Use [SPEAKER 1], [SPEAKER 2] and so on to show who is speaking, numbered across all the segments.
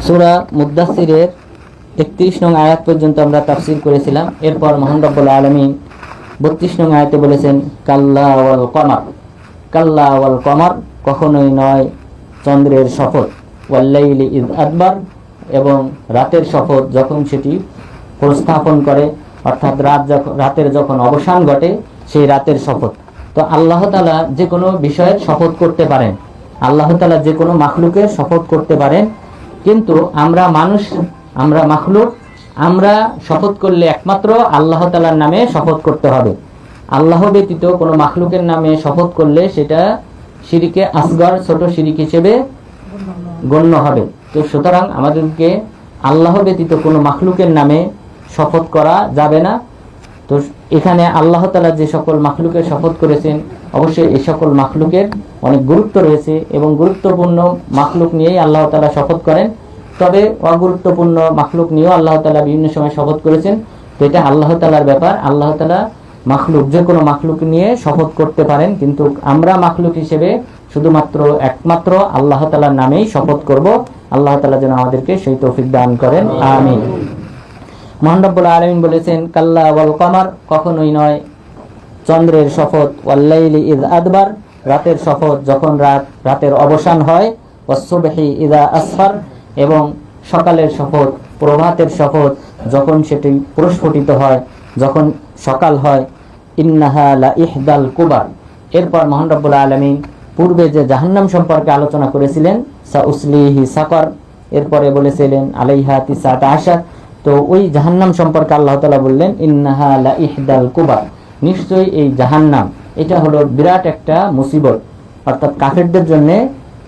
[SPEAKER 1] সূরা মুদ্দাসসিরের ৩১ নং আয়াত পর্যন্ত আমরা তাফসীর করেছিলাম। এরপর মহান রব্বুল আলামিন ৩২ নং আয়াতে বলেছেন কাল্লা ওয়াল কমার, কাল্লা ওয়াল কমার, কখনোই নয় চন্দ্রের শপথ, ওয়াল্লাইলি ইয আদবার, এবং রাতের শপথ যখন সেটি প্রস্থাপন করে, অর্থাৎ রাতের যখন অবসান ঘটে সেই রাতের শপথ। তো আল্লাহ তাআলা যে কোনো বিষয়ের শপথ করতে পারেন, আল্লাহ তাআলা যে কোনো মাখলুকের শপথ করতে পারেন, কিন্তু আমরা মানুষ, আমরা মাখলুক, আমরা শপথ করলে একমাত্র আল্লাহ তাআলার নামে শপথ করতে হবে। আল্লাহ ব্যতীত কোনো মাখলুকের নামে শপথ করলে সেটা শিরকে আসগর, ছোট শিরক হিসেবে গণ্য হবে। তো সুতরাং আমাদেরকে আল্লাহ ব্যতীত কোনো মাখলুকের নামে শপথ করা যাবে না। তো এখানে আল্লাহ তাআলা যে সকল মাখলুকের শপথ করেছেন, অবশ্যই এই সকল মাখলুকের অনেক গুরুত্ব রয়েছে এবং গুরুত্বপূর্ণ মাখলুক নিয়েই আল্লাহ তাআলা শপথ করেন। তবে অগুরুত্বপূর্ণ মাখলুক নিয়েও আল্লাহ তাআলা বিভিন্ন সময় শপথ করেছেন। তো এটা আল্লাহ তাআলার ব্যাপার। আল্লাহ তাআলা মাখলুক, যে কোনো মাখলুক নিয়ে শপথ করতে পারেন, কিন্তু আমরা মাখলুক হিসেবে শুধুমাত্র একমাত্র আল্লাহ তাআলার নামেই শপথ করব। আল্লাহ তাআলা যেন আমাদেরকে সেই তৌফিক দান করেন, আমিন। মহান রব্বুল আলামিন বলেছেন কাল্লা ওয়াল কমার, কখনোই নয় চন্দ্রের শপথ, ওয়াল্লাইলি ইয আদবার, রাতের শপথ যখন রাতের অবসান হয়, ওয়াসসুবহি ইযা আসফার, এবং সকালের শপথ, প্রভাতের শপথ যখন সেটি প্রস্ফুটিত হয়, যখন সকাল হয়, ইন্নাহা লা ইহদাল কুবার। এরপর মহান রব্বুল আলামিন পূর্বে যে জাহান্নাম সম্পর্কে আলোচনা করেছিলেন, সাউসলিহি সাকার, এরপরে বলেছিলেন আলাইহা তিসআতা আশার। তো ওই জাহান্নাম সম্পর্কে আল্লাহ তাআলা বললেন ইন্নাহা লা ইহদাল কুবার, নিশ্চয়ই এই জাহান্নাম এটা হলো বিরাট একটা মুসিবত, অর্থাৎ কাফেরদের জন্য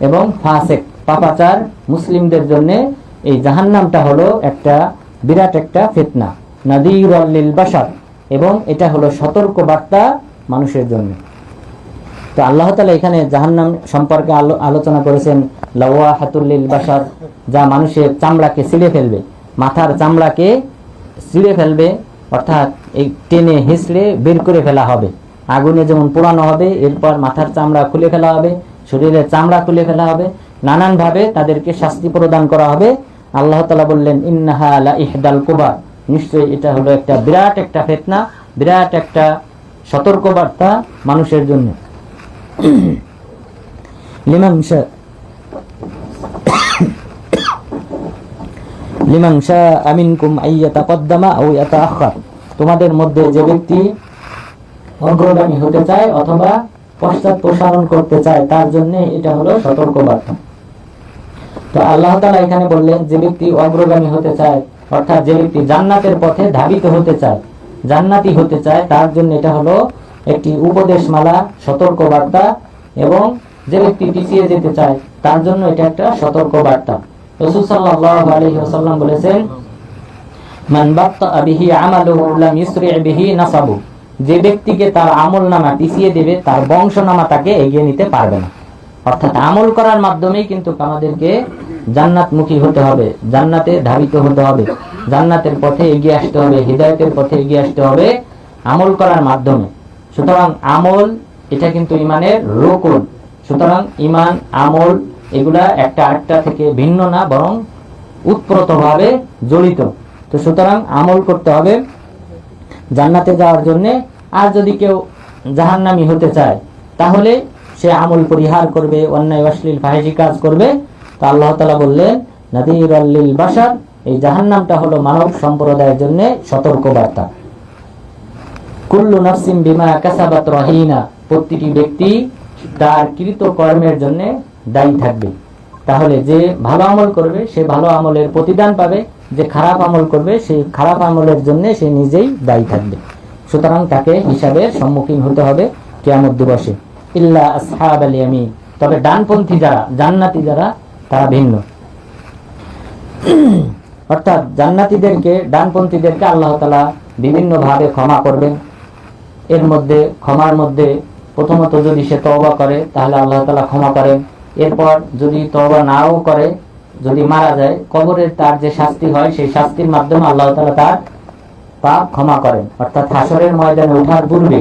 [SPEAKER 1] এবং ফাসিক পাপাচার মুসলিমদের জন্য এই জাহান্নামটা হলো একটা বিরাট একটা ফিতনা, নাযীরুল লিল বাশার, এবং এটা হলো সতর্ক বার্তা মানুষের জন্য। তো আল্লাহ তাআলা এখানে জাহান্নাম সম্পর্কে আলোচনা করেছেন লাওয়াহাতুল লিল বাশার, যা মানুষের চামড়াকে ছিঁড়ে ফেলবে, মাথার চামড়াকে ছিঁড়ে ফেলবে, অর্থাৎ এই টেনে হিঁচড়ে বের করে ফেলা হবে। আগুনে যেমন পোড়ানো হবে, এরপর মাথার চামড়া খুলে ফেলা হবে, শরীরের চামড়া খুলে ফেলা হবে, নানানভাবে তাদেরকে শাস্তি প্রদান করা হবে। আল্লাহ তাআলা বললেন ইন্নাহা লা ইহদাল কুবার, নিশ্চয়ই এটা হলো একটা বিরাট একটা ফিতনা, বিরাট একটা সতর্কবার্তা মানুষের জন্য। লিমান শাআ মিনকুম আইয়াতাকাদ্দামা আও ইয়াতাআখার, তোমাদের মধ্যে যে ব্যক্তি অগ্রগামী হতে চায় অথবা পশ্চাৎ প্রসারণ করতে চায় তার জন্য এটা হলো সতর্কবার্তা। তো আল্লাহ তাআলা এখানে বললেন যে ব্যক্তি অগ্রগামী হতে চায়, অর্থাৎ যে ব্যক্তি জান্নাতের পথে ধাবিত হতে চায়, জান্নাতি হতে চায়, তার জন্য এটা হলো একটি উপদেশমালা, সতর্কবার্তা, এবং যে ব্যক্তি পিছিয়ে যেতে চায় তার জন্য এটা একটা সতর্কবার্তা। রাসূল সাল্লাল্লাহু আলাইহি ওয়াসাল্লাম বলেছেন মান বাত্তা বিহি আমালুহু লাম ইসরি বিহি নাসাবু, যে ব্যক্তিকে তার আমলনামা পিছিয়ে দেবে তার বংশনামা তাকে এগিয়ে নিতে পারবে না। অর্থাৎ আমল করার মাধ্যমেই কিন্তু আমাদেরকে জান্নাতমুখী হতে হবে, জান্নাতে ধাবিত হতে হবে, জান্নাতের পথে এগিয়ে আসতে হবে, হিদায়াতের পথে এগিয়ে আসতে হবে আমল করার মাধ্যমে। সুতরাং আমল এটা কিন্তু ইমানের রুকুন। সুতরাং ইমান, আমল এগুলা একটা আরেকটা থেকে ভিন্ন না, বরং উৎপ্রতভাবে জড়িত। তো সুতরাং আমল করতে হবে জান্নাতে যাওয়ার জন্য। আর যদি কেউ জাহান্নামী হতে চায় তাহলে সে আমল পরিহার করবে, অন্যায় অশ্লীল ফাহিশি কাজ করবে। তো আল্লাহ তাআলা বললেন নাযীরুল লিল বাশার, এই জাহান্নামটা হলো মানব সম্প্রদায়ের জন্য সতর্কবার্তা। কুল্লু নাফসিন বিমা কাসাবাত রাহিনা, প্রতিটি ব্যক্তি তার কৃত কর্মের জন্য দায়ী থাকবে। তাহলে যে ভালো আমল করবে সে ভালো আমলের প্রতিদান পাবে, যে খারাপ আমল করবে সেই খারাপ আমলের জন্য সে নিজেই দায়ী থাকবে। সুতরাং তাকে হিসাবের সম্মুখীন হতে হবে কিয়ামত দিবসে। ইল্লা আসহাবাল ইয়ামিন, তবে ডানপন্থী যারা, জান্নাতি যারা, তারা ভিন্ন। অর্থাৎ জান্নাতীদেরকে, ডানপন্থীদেরকে আল্লাহ তাআলা বিভিন্ন ভাবে ক্ষমা করবেন। এর মধ্যে ক্ষমার মধ্যে প্রথমত যদি সে তওবা করে তাহলে আল্লাহ তাআলা ক্ষমা করেন। এরপর যদি তওবা নাও করে, যদি মারা যায়, কবরের তার যে শাস্তি হয় সেই শাস্তির মাধ্যমে আল্লাহ তাআলা তার পাপ ক্ষমা করেন। অর্থাৎ হাসরের ময়দানে ওঠার পূর্বে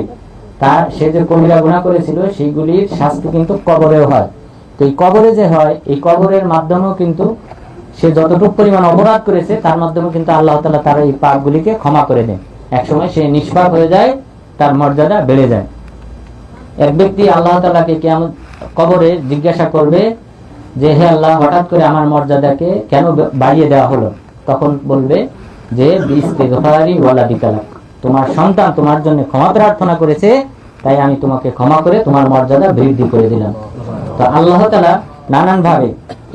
[SPEAKER 1] তার সে যে কবিরা গুনাহ করেছিল সেইগুলির শাস্তি কিন্তু কবরেও হয়। তো এই কবরে যে হয়, এই কবরের মাধ্যমেও কিন্তু সে যতটুকু পরিমাণ অপরাধ করেছে তার মাধ্যমে কিন্তু আল্লাহ তাআলা তার এই পাপগুলিকে ক্ষমা করে দেন। একসময় সে নিষ্পাপ হয়ে যায়, তার মর্যাদা বেড়ে যায়। এক ব্যক্তি আল্লাহ তাআলাকে কিয়ামত কবরে জিজ্ঞাসা করবে যে হে আল্লাহ, হঠাৎ করে আমার মর্যাদাকে কেন বাড়িয়ে দেওয়া হলো? তখন বলবে যে বিইস্তিগফারি ওয়ালাদিকালাক, তোমার সন্তান তোমার জন্য ক্ষমা প্রার্থনা করেছে, তাই আমি তোমাকে ক্ষমা করে তোমার মর্যাদা বৃদ্ধি করে দিলাম। তো আল্লাহ তাআলা নানান ভাবে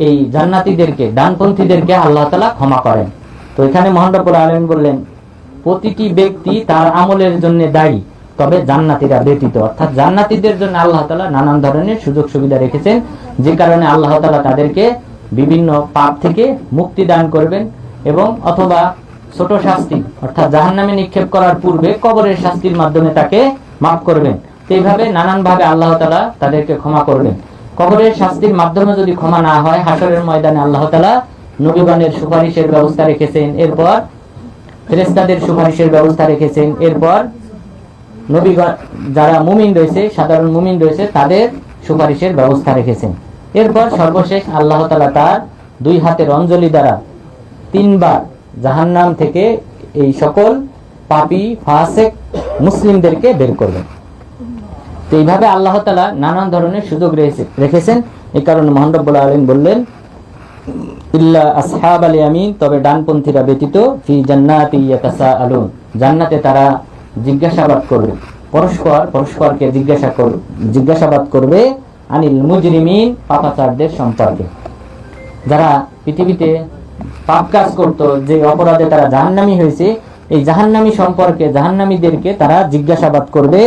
[SPEAKER 1] এই জান্নাতীদেরকে, ডানপন্থীদেরকে আল্লাহ তাআলা ক্ষমা করেন। তো এখানে মহান রব্বুল আলামিন বললেন প্রতিটি ব্যক্তি তার আমলের জন্য দায়ী, তবে জান্নাতীরা ব্যতীত। অর্থাৎ জান্নাতীদের জন্য আল্লাহ তাআলা নানান ধরনের সুযোগ সুবিধা রেখেছেন, যে কারণে আল্লাহ তাআলা তাদেরকে বিভিন্ন পাপ থেকে মুক্তি দান করবেন, এবং অথবা ছোট শাস্তি অর্থাৎ জাহান্নামে নিক্ষেপ করার পূর্বে কবরের শাস্তির মাধ্যমে তাকে মাফ করবেন। এইভাবে নানান ভাবে আল্লাহ তাআলা তাদেরকে ক্ষমা করবেন। কবরের শাস্তির মাধ্যমে যদি ক্ষমা না হয়, হাসরের ময়দানে আল্লাহ তাআলা নবীগণের সুপারিশের ব্যবস্থা রেখেছেন, এরপর ফেরেশতাদের সুপারিশের ব্যবস্থা রেখেছেন, এরপর নবীগণ যারা মুমিন রয়েছে, সাধারণ মুমিন রয়েছে, তাদের সুপারিশের ব্যবস্থা রেখেছেন। এরপর সর্বশেষ আল্লাহ তাআলা তার দুই হাতের অঞ্জলি দ্বারা 3 বার জাহান্নাম থেকে এই সকল পাপী ফাসিক মুসলিমদেরকে বের করবেন। তো এইভাবে আল্লাহ তাআলা নানান ধরনের সুযোগ রেখেছেন। এই কারণে মহান রব্বুল আলামিন বললেন ইল্লা আসহাবাল ইয়ামিন, তবে ডানপন্থীরা ব্যতীত, ফি জান্নাতি ইয়াতাসাআলুন, জান্নাতে তারা জিজ্ঞাসাবাদ করবে, পরস্পরকে জিজ্ঞাসাবাদ করবে আনিল মুজরিমিন, পাপাচারদের সম্পর্কে। যারা পৃথিবীতে পাপ কাজ করত, যে অপরাধে তারা জাহান্নামী হয়েছে, এই জাহান্নামী সম্পর্কে জাহান্নামীদেরকে তারা জিজ্ঞাসাবাদ করবে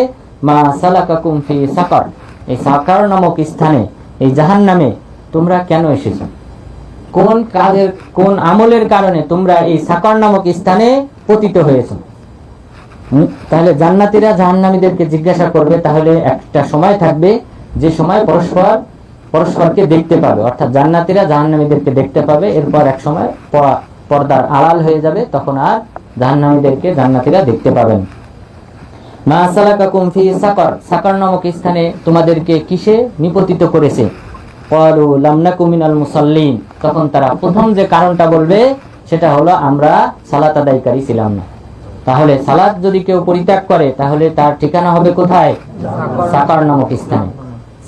[SPEAKER 1] মা সালাকাকুম ফি সাকার, এই সাকার নামক স্থানে, এই জাহান্নামে তোমরা কেন এসেছো? কোন কাজের, কোন আমলের কারণে তোমরা এই সাকার নামক স্থানে পতিত হয়েছো? তাহলে জাহান্নামীদেরকে জিজ্ঞাসা করবে। তাহলে একটা সময় থাকবে যে সময় পরস্পরকে দেখতে পাবে, অর্থাৎ জান্নাতীরা জাহান্নামীদেরকে দেখতে পাবে। এরপর এক সময় পর্দার আড়াল হয়ে যাবে, তখন আর জাহান্নামীদেরকে জান্নাতীরা দেখতে পাবেন। মা সালাকাকুম ফি সাকার, সাকার নামক স্থানে তোমাদেরকে কিসে নিপতিত করেছে? ক্বালু লাম নাকু মিনাল মুসাল্লিন, তখন তারা প্রথম যে কারণটা বলবে সেটা হলো আমরা সালাত আদায়কারী ছিলাম না। তাহলে সালাত যদি কেউ পরিত্যাগ করে, তাহলে তার ঠিকানা হবে কোথায়? সাকার নামক স্থানে।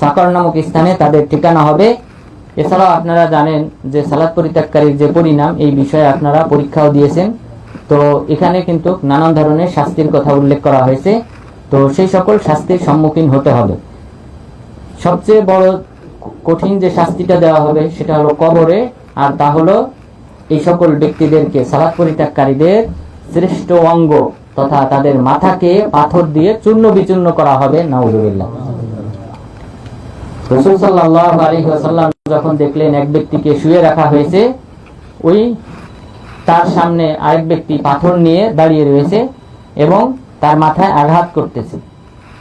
[SPEAKER 1] সাকার নামক স্থানে তাদের ঠিকানা হবে। এছাড়াও আপনারা জানেন যে সালাত পরিত্যাগকারীর যে পরিণাম, এই বিষয়ে আপনারা পরীক্ষাও দিয়েছেন। তো এখানে কিন্তু নানান ধরনের শাস্তির কথা উল্লেখ করা হয়েছে। তো সেই সকল শাস্তির সম্মুখীন হতে হবে। সবচেয়ে বড় কঠিন যে শাস্তিটা দেওয়া হবে সেটা হলো কবরে, আর তা হলো এই সকল ব্যক্তিদেরকে, সালাত পরিত্যাগকারীদের শ্রেষ্ঠ অঙ্গ তথা তাদের মাথাকে পাথর দিয়ে চূর্ণ বিচূর্ণ করা হবে। নাউযুবিল্লাহ। রাসূল সাল্লাল্লাহু আলাইহি ওয়াসাল্লাম যখন দেখলেন এক ব্যক্তিকে শুয়ে রাখা হয়েছে, ওই তার সামনে আরেক ব্যক্তি পাথর নিয়ে দাঁড়িয়ে রয়েছে এবং তার মাথায় আঘাত করতেছে।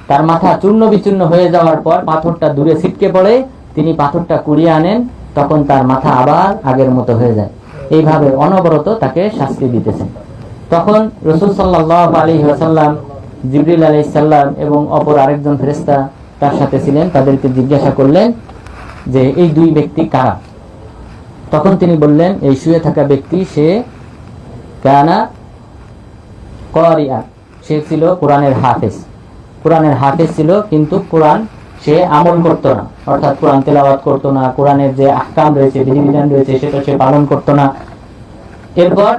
[SPEAKER 1] তার মাথা চূর্ণ বিচূর্ণ হয়ে যাওয়ার পর পাথরটা দূরে ছিটকে পড়ে, তিনি পাথরটা কুড়িয়ে আনেন, তখন তার মাথা আবার আগের মতো হয়ে যায়। এইভাবে অনবরত তাকে শাস্তি দিতেছেন। তখন রাসূল সাল্লাল্লাহু আলাইহি ওয়াসাল্লাম, জিবরিল আলাইহিস সালাম এবং অপর আরেকজন ফেরেশতা তার সাথে ছিলেন, তাদেরকে জিজ্ঞাসা করলেন যে এই দুই ব্যক্তি কারা? তখন তিনি বললেন এই শুয়ে থাকা ব্যক্তি সে কানা ক্বারিআ, সে ছিল কোরআনের হাফেজ ছিল, কিন্তু কোরআন সে আমল করত না, অর্থাৎ কোরআন তেলাওয়াত করত না, কোরআনের যে আহকাম রয়েছে, বিধিবিধান রয়েছে সেটা সে পালন করত না। এরপর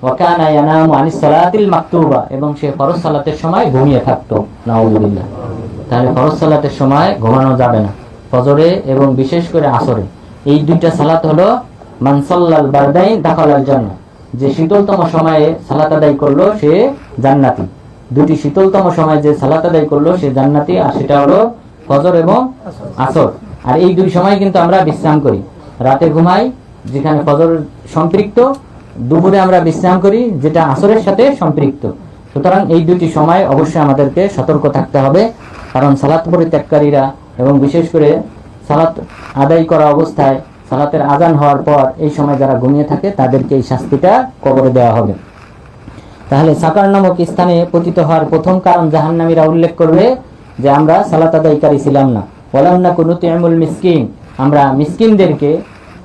[SPEAKER 1] ওয়াকানা ইয়ানামু আনিস সালাতিল মাকতুবা, এবং সে ফরজ সালাতের সময় ঘুমিয়ে থাকতো। নাউযুবিল্লাহ। তাহলে ফরজ সালাতের সময় ঘুমানো যাবে না, ফজরে এবং বিশেষ করে আসরে। এই দুইটা সালাত হলো মান সাল্লাল বারদাইন দাখালাল জান্নাহ, যে শীতলতম সময়ে সালাত আদায় করলো সে জান্নাতি। দুটি শীতলতম সময়ে যে সালাত আদায় করলো সে জান্নাতি, আর সেটা হলো ফজর এবং আসর। আর এই দুই সময় কিন্তু আমরা বিশ্রাম করি, রাতে ঘুমাই যেখানে ফজর সম্পৃক্ত, দুপুরে আমরা বিশ্রাম করি যেটা আসরের সাথে সম্পৃক্ত। সুতরাং এই দুটি সময় অবশ্যই আমাদেরকে সতর্ক থাকতে হবে, কারণ সালাত পরিত্যাগকারীরা এবং বিশেষ করে সালাত আদায় করা অবস্থায় সালাতের আজান হওয়ার পর এই সময় যারা ঘুমিয়ে থাকে তাদেরকে এই শাস্তিটা কবরে দেওয়া হবে। তাহলে সাকার নামক স্থানে পতিত হওয়ার প্রথম কারণ জাহান্নামীরা উল্লেখ করবে যে আমরা সালাত আদায়কারী ছিলাম না। ওয়ালাম নাকু নুতি'মুল মিসকিন, আমরা মিসকিনদেরকে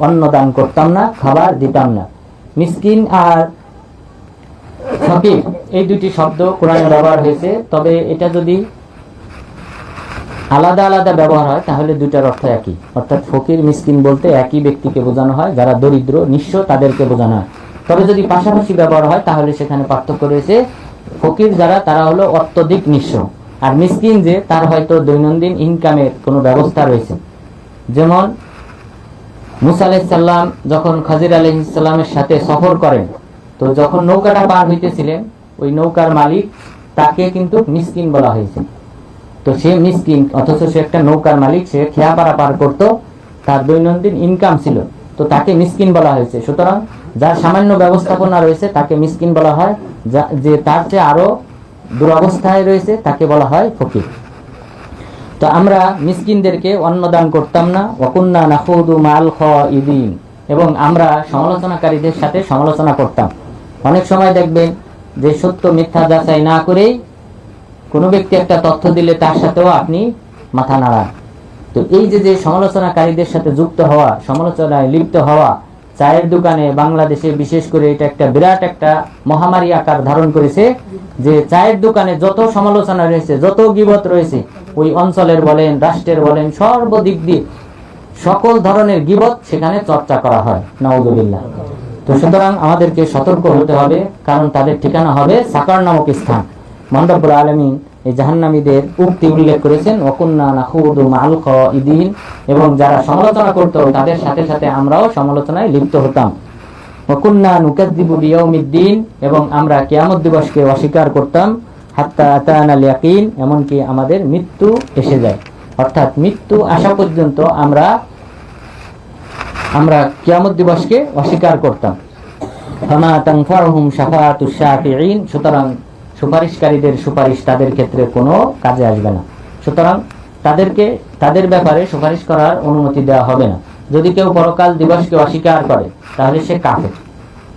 [SPEAKER 1] অন্ন দান করতাম না, খাবার দিতাম না। মিসকিন আর ফকির এই দুটি শব্দ কোরআনে ব্যবহার হয়েছে, তবে এটা যদি আলাদা আলাদা ব্যবহার হয় তাহলে দুটার অর্থ একই। অর্থাৎ ফকির মিসকিন বলতে একই ব্যক্তিকে বোঝানো হয়, যারা দরিদ্র নিঃস্ব তাদেরকে বোঝানো হয়। তবে যদি পাশাপাশি ব্যবহার হয় তাহলে সেখানে পার্থক্য রয়েছে। ফকির যারা, তারা হলো অত্যধিক নিঃস্ব, আর মিসকিন যে তার হয়তো দৈনন্দিন ইনকামের কোনো ব্যবস্থা রয়েছে। যেমন মুসা আলাইহিস সালাম যখন খাজির আলাইহিস সালামের সাথে সফর করেন, তো যখন নৌকাটা পার হইতেছিলেন ওই নৌকার মালিক তাকে কিন্তু মিসকিন বলা হয়েছে। তো সে মিসকিন, অথচ সে একটা নৌকার মালিক, সে খেয়া পার করতো, তার দৈনন্দিন ইনকাম ছিল, তো তাকে মিসকিন বলা হয়েছে। সুতরাং যার সামান্য ব্যবস্থাপনা রয়েছে তাকে মিসকিন বলা হয়, যে তার চেয়ে আরো দুরবস্থায় রয়েছে তাকে বলা হয় ফকির। তো আমরা মিসকিনদেরকে অন্ন দান করতাম না। ওয়াকুন্না নাখুদু মাল খাইদিন, এবং আমরা সমালোচনাকারীদের সাথে সমালোচনা করতাম। অনেক সময় দেখবেন যে সত্য মিথ্যা যাচাই না করেই কোনো ব্যক্তি একটা তথ্য দিলে তার সাথেও আপনি মাথা নাড়ান। তো এই যে সমালোচনাকারীদের সাথে যুক্ত হওয়া, সমালোচনায় লিপ্ত হওয়া, চায়ের দোকানে বাংলাদেশে বিশেষ করে এটা একটা বিরাট একটা মহামারী আকার ধারণ করেছে, যে চায়ের দোকানে যত সমালোচনা রয়েছে, যত গীবত রয়েছে, ওই অঞ্চলের বলেন, রাষ্ট্রের বলেন, সর্বদিক দিয়ে সকল ধরনের গীবত সেখানে চর্চা করা হয়, নাউযুবিল্লাহ। তো সুতরাং আমাদেরকে সতর্ক হতে হবে, কারণ তাদের ঠিকানা হবে সাকার নামক স্থান। মহান রব্বুল আলামিন এই জাহান্নামীদের উক্তি উল্লেখ করেছেন, ওয়াকুন্না নাখুদু মাল খাইদিন, এবং যারা সমালোচনা করত তাদের সাথে সাথে আমরাও সমালোচনায় লিপ্ত হতাম। ওয়াকুন্না নুকাযযিবু বিয়াউমিদ্দিন, এবং আমরা কিয়ামত দিবসকে অস্বীকার করতাম। হাত্তা আতানাল ইয়াকিন, এমনকি আমাদের মৃত্যু এসে যায়। অর্থাৎ মৃত্যু আসা পর্যন্ত আমরা কিয়ামত দিবসকে অস্বীকার করতাম। ফামা তানফাউহুম শাফাআতুশ শাফিঈন, সুতরাং সুপারিশকারীদের সুপারিশ তাদের ক্ষেত্রে কোনো কাজে আসবে না। সুতরাং তাদের ব্যাপারে সুপারিশ করার অনুমতি দেওয়া হবে না। যদি কেউ পরকাল দিবসকে অস্বীকার করে তাহলে সে কাফের।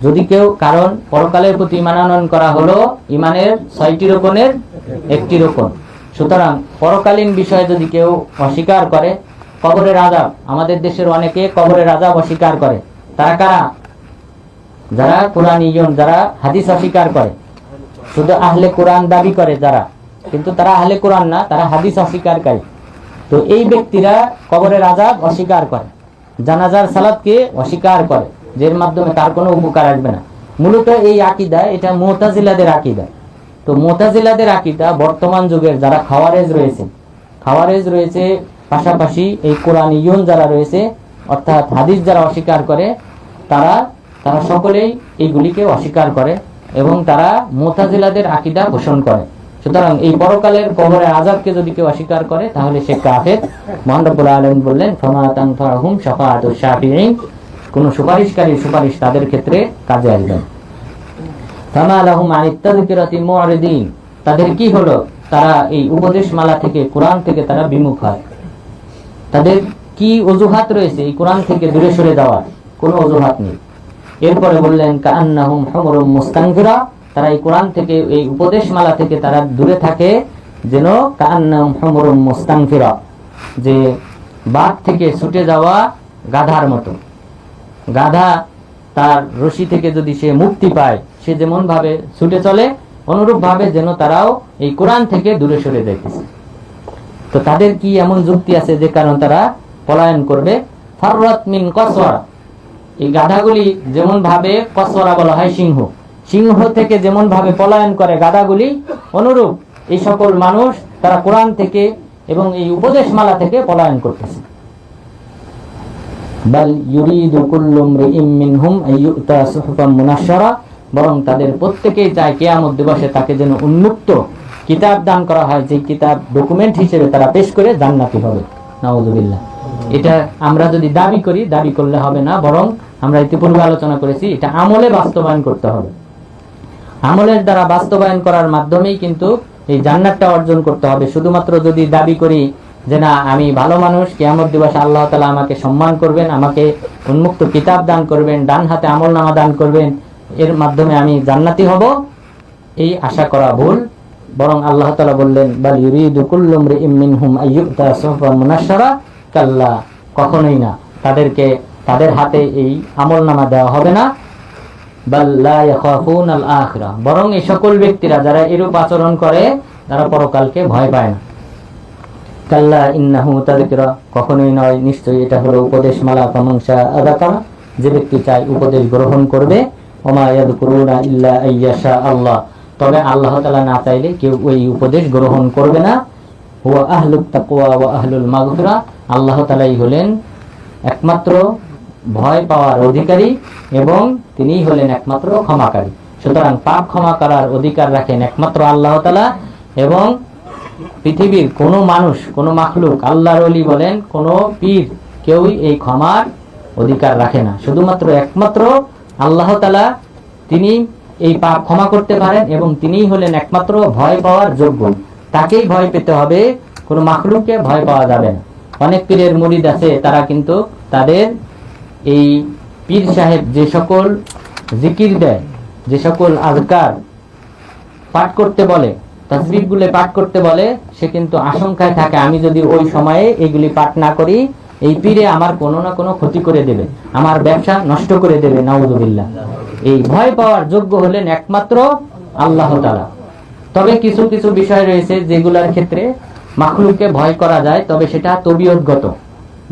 [SPEAKER 1] যদি কেউ, কারণ পরকালের প্রতি ঈমান আনয়ন করা হলো ঈমানের 6টি রকমের একটি রকম। সুতরাং পরকালীন বিষয়ে যদি কেউ অস্বীকার করে, কবরের আযাব, আমাদের দেশের অনেকে কবরের আযাব অস্বীকার করে। তারা কারা? যারা কুরআনীয়ন, যারা হাদিস অস্বীকার করে, শুধু আহলে কোরআন দাবি করে যারা, কিন্তু তারা আহলে কোরআন না, তারা হাদিস অস্বীকারী। তো এই ব্যক্তিরা কবরের আযাব অস্বীকার করে, জানাজার সালাতকে অস্বীকার করে, যার মাধ্যমে তার কোনো উপকার আসবে না। মূলত এই আকীদা, এটা মুতাজিলাদের আকীদা। তো মুতাজিলাদের আকীদা বর্তমান যুগের যারা খাওয়ারেজ রয়েছে, পাশাপাশি এই কোরআনীয়ন যারা রয়েছে, অর্থাৎ হাদিস যারা অস্বীকার করে, তারা সকলেই এইগুলিকে অস্বীকার করে এবং তারা মুতাজিলাদের আকীদা পোষণ করে। সুতরাং এই পরকালের কবরের আযাবকে যদি কেউ অস্বীকার করে তাহলে সে কাফের। মহান রব্বুল আলামিন বললেন, ফামা তানফাহুম শাফাআতুশ শাফিঈন, কোন সুপারিশকারী সুপারিশ তাদের ক্ষেত্রে কাজে আসবে না। ফামা লাহুম আনিত তাযকিরাতি মু'রিদিন, তাদের কি হলো? তারা এই উপদেশমালা থেকে, কোরআন থেকে তারা বিমুখ হয়। তাদের কি অজুহাত রয়েছে এই কোরআন থেকে দূরে সরে যাওয়ার? কোনো অজুহাত নেই। এরপরে বললেন, কাআন্নাহুম হুমরুম মুস্তানফিরা, তারা এই কোরআন থেকে, এই উপদেশমালা থেকে তারা দূরে থাকে যেন কাআন্নাহুম হুমরুম মুস্তানফিরা, যে বাঘ থেকে ছুটে যাওয়া গাধার মতো। গাধা তার রশি থেকে যদি সে মুক্তি পায়, সে যেমন ভাবে ছুটে চলে, অনুরূপ ভাবে যেন তারাও এই কোরআন থেকে দূরে সরে যাইতেছে। তো তাদের কি এমন যুক্তি আছে যে কারণ তারা পলায়ন করবে? ফাররাত মিন কসওয়ারা, এই গাধাগুলি যেমন ভাবে, কসওয়ারা বলা হয় সিংহ থেকে যেমন ভাবে পলায়ন করে গাধাগুলি, অনুরূপ এই সকল মানুষ তারা কোরআন থেকে এবং এই উপদেশমালা থেকে পলায়ন করতেছে। বাল ইউরিদু কুল্লু ইমরিইম মিনহুম আইয়ুতা সুহুফাম মুনাশশারা, বরং তাদের প্রত্যেকেই চায় কিয়ামত দিবসে তাকে যেন উন্মুক্ত কিতাব দান করা হয়, যে কিতাব ডকুমেন্ট হিসেবে তারা পেশ করে জান্নাতি হবে। নাউযুবিল্লাহ। এটা আমরা যদি দাবি করি, দাবি করলে হবে না, বরং আমরা ইতিপূর্বে আলোচনা করেছি এটা আমলে বাস্তবায়ন করতে হবে। আমলের দ্বারা বাস্তবায়ন করার মাধ্যমেই কিন্তু এই জান্নাতটা অর্জন করতে হবে। শুধুমাত্র যদি দাবি করি যে না আমি ভালো মানুষ, কিয়ামত দিবসে আল্লাহ তাআলা আমাকে সম্মান করবেন, আমাকে উন্মুক্ত কিতাব দান করবেন, ডান হাতে আমলনামা দান করবেন, এর মাধ্যমে আমি জান্নাতি হব, এই আশা করা ভুল। বরং আল্লাহ তাআলা বললেন, বাল ইউরিদু কুল্লু ইমরিইম মিনহুম আইয়ুতা সুহুফাম মুনাশশারা, কাল্লা, কখনোই না। তাদের হাতে এই আমলনামা দেওয়া হবে না। বাল লা ইয়াখাফুনাল আখিরাহ, বরং এই সকল ব্যক্তিরা যারা এরূপ আচরণ করে তারা পরকালকে ভয় পায় না। কাল্লা ইন্নাহু তাযকিরা, কখনোই নয়, নিশ্চয়ই এটা হলো উপদেশমালা। ফামান শাআ যাকারা, যে ব্যক্তি চায় উপদেশ গ্রহণ করবে। ওমা ইয়াযকুরুনা ইল্লা আইয়াশা আল্লাহ, তবে আল্লাহ তাআলা না চাইলে কেউ ওই উপদেশ গ্রহণ করবে না। হুয়া আহলুত তাকওয়া ওয়া আহলুল মাগফিরা, আল্লাহ তাআলাই হলেন একমাত্র ভয় পাওয়ার অধিকারী এবং তিনিই হলেন একমাত্র ক্ষমাকারী। সুতরাং পাপ ক্ষমা করার অধিকার রাখেন একমাত্র আল্লাহ তাআলা, এবং পৃথিবীর কোনো মানুষ, কোনো মাখলুক, আল্লাহর ওলি বলেন কোনো পীর, কেউই এই ক্ষমার অধিকার রাখে না। শুধুমাত্র একমাত্র আল্লাহ তাআলা, তিনি এই পাপ ক্ষমা করতে পারেন এবং তিনিই হলেন একমাত্র ভয় পাওয়ার যোগ্য। তাকেই ভয় পেতে হবে, কোনো মাখলুককে ভয় পাওয়া যাবে না। অনেক পীরের মুরিদ আছে, তারা কিন্তু তাদের এই পীর সাহেব যে সকল জিকির দেয়, যে সকল আজকার পাঠ করতে বলে, তাসবিহগুলো পাঠ করতে বলে, সে কিন্তু আশঙ্কায় থাকে আমি যদি ওই সময়ে এগুলি পাঠ না করি, এই পীরে আমার কোনো না কোনো ক্ষতি করে দেবে, আমার ব্যবসা নষ্ট করে দেবে, নাউযুবিল্লাহ। এই ভয় পাওয়ার যোগ্য হলেন একমাত্র আল্লাহ তাআলা। তবে কিছু কিছু বিষয় রয়েছে যেগুলোর ক্ষেত্রে মাখলুককে ভয় করা যায়, তবে সেটা তবিয়তগত।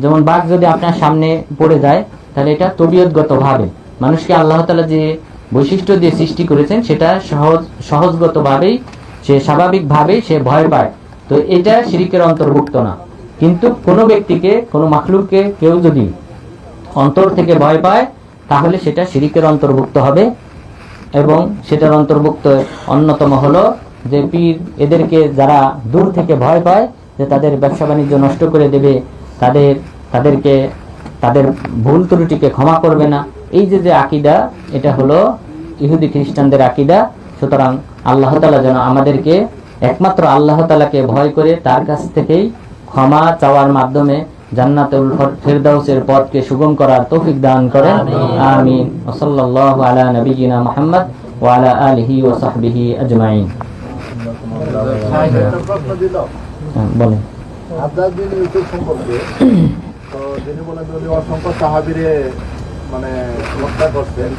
[SPEAKER 1] যেমন বাঘ যদি আপনার সামনে পড়ে যায়, তাহলে এটা তবিয়তগত ভাবে, মানুষকে আল্লাহ তাআলা যে বৈশিষ্ট্য দিয়ে সৃষ্টি করেছেন সেটা সহজগত ভাবেই, সে স্বাভাবিকভাবেই সে ভয় পায়। তো এটা শিরকের অন্তর্ভুক্ত না। কিন্তু কোনো ব্যক্তিকে, কোনো মাখলুককে কেউ যদি অন্তর থেকে ভয় পায়, তাহলে সেটা শিরকের অন্তর্ভুক্ত হবে। এবং সেটার অন্তর্ভুক্ত অন্যতম হলো যে পীর এদেরকে যারা দূর থেকে ভয় পায় যে তাদের ব্যবসা বাণিজ্য নষ্ট করে দেবে, তাদেরকে তাদের ভুল ত্রুটিকে ক্ষমা করবে না, এই যে আকীদা, এটা হলো ইহুদি খ্রিস্টানদের আকীদা। সুতরাং আল্লাহ তাআলা যেন আমাদেরকে একমাত্র আল্লাহ তাআলাকে ভয় করে তার কাছ থেকেই ক্ষমা চাওয়ার মাধ্যমে জান্নাতুল ফেরদাউসের পথকে সুগম করার তৌফিক দান করেন। আমিন। ওয়া সাল্লাল্লাহু আলা নবিয়িনা মুহাম্মদ ওয়া আলা আলিহি ওয়া সাহবিহি আজমাইন। বলেন।
[SPEAKER 2] আপনার দিন ইউটিউব সম্পর্কে তো যিনি বলেন অসংখ্য সাহাবীরে মানে হত্যা করছেন,